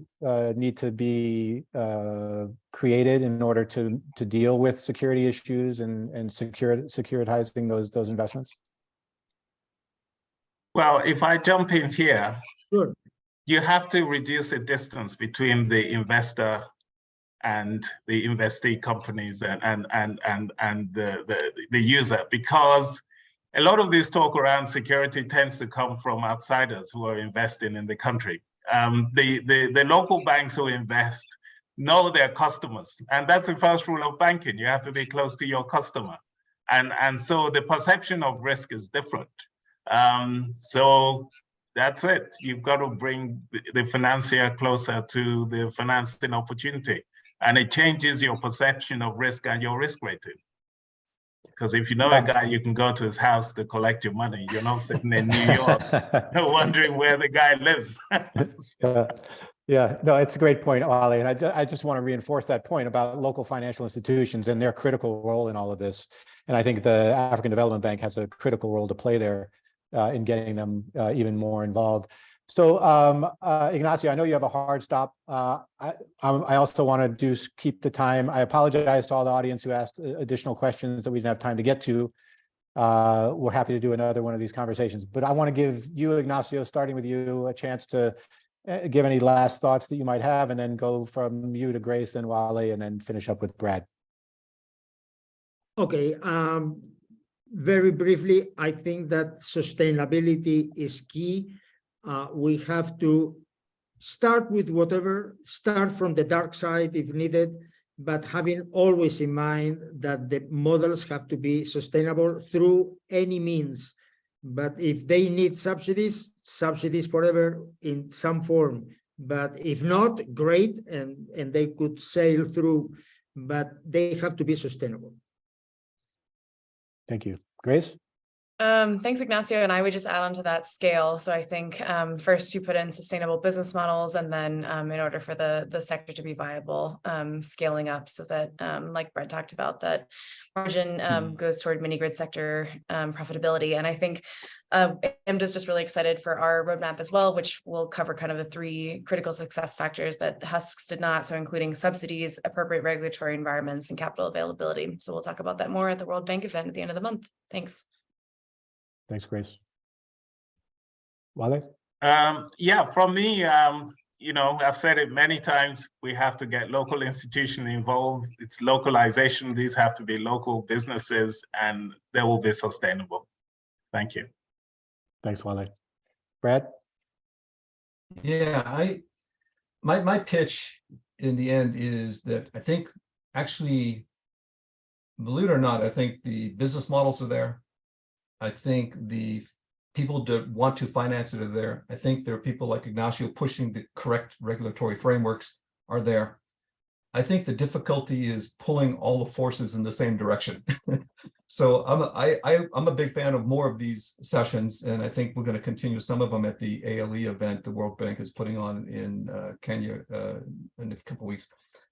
need to be created in order to deal with security issues and securitizing those investments? Well, if I jump in here, Sure. You have to reduce the distance between the investor and the investee companies and the user, because a lot of this talk around security tends to come from outsiders who are investing in the country. The local banks who invest know their customers, and that's the first rule of banking. You have to be close to your customer, and so the perception of risk is different. So that's it. You've got to bring the financier closer to the financing opportunity, and it changes your perception of risk and your risk rating. Because if you know a guy, you can go to his house to collect your money. You're not sitting in New York wondering where the guy lives. Yeah, no, it's a great point, Wale. And I just want to reinforce that point about local financial institutions and their critical role in all of this. And I think the African Development Bank has a critical role to play there in getting them even more involved. So Ignacio, I know you have a hard stop. I also want to keep the time. I apologize to all the audience who asked additional questions that we didn't have time to get to. We're happy to do another one of these conversations, but I want to give you, Ignacio, starting with you, a chance to give any last thoughts that you might have, and then go from you to Grace and Wale, and then finish up with Brad. Okay. Very briefly, I think that sustainability is key. We have to start with start from the dark side if needed, but having always in mind that the models have to be sustainable through any means. But if they need subsidies forever in some form. But if not, great, and they could sail through, but they have to be sustainable. Thank you. Grace? Thanks, Ignacio. And I would just add on to that scale. So I think first you put in sustainable business models, and then in order for the sector to be viable, scaling up so that, like Brad talked about, that margin goes toward mini grid sector profitability. And I think AMDA is just really excited for our roadmap as well, which will cover kind of the 3 critical success factors that Husks did not. So including subsidies, appropriate regulatory environments, and capital availability. So we'll talk about that more at the World Bank event at the end of the month. Thanks. Thanks, Grace. Wale? Yeah, from me, you know, I've said it many times, we have to get local institutions involved. It's localization. These have to be local businesses, and they will be sustainable. Thank you. Thanks, Wale. Brad? Yeah, my pitch in the end is that I think, actually, believe it or not, I think the business models are there. I think the people that want to finance it are there. I think there are people like Ignacio pushing the correct regulatory frameworks are there. I think the difficulty is pulling all the forces in the same direction. So I'm a big fan of more of these sessions, and I think we're going to continue some of them at the ALE event the World Bank is putting on in Kenya in a couple of weeks,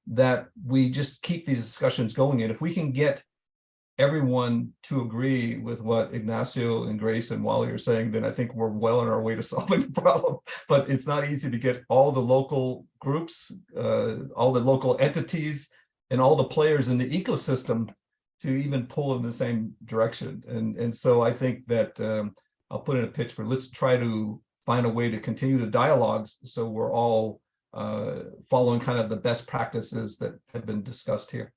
that we just keep these discussions going. And if we can get everyone to agree with what Ignacio and Grace and Wale are saying, then I think we're well on our way to solving the problem. But it's not easy to get all the local groups, all the local entities, and all the players in the ecosystem to even pull in the same direction. And so I think that I'll put in a pitch for, let's try to find a way to continue the dialogues so we're all following kind of the best practices that have been discussed here.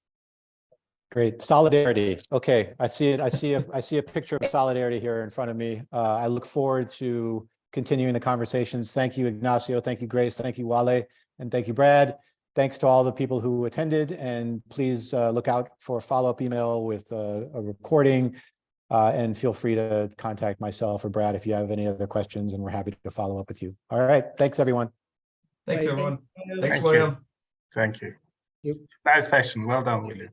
Great. Solidarity. Okay. I see it. I see a picture of solidarity here in front of me. I look forward to continuing the conversations. Thank you, Ignacio. Thank you, Grace. Thank you, Wale. And thank you, Brad. Thanks to all the people who attended. And please look out for a follow-up email with a recording. And feel free to contact myself or Brad if you have any other questions, and we're happy to follow up with you. All right. Thanks, everyone. Thanks, everyone. Thanks, Thank William. you. Thank you. Yep. Nice session. Well done, William.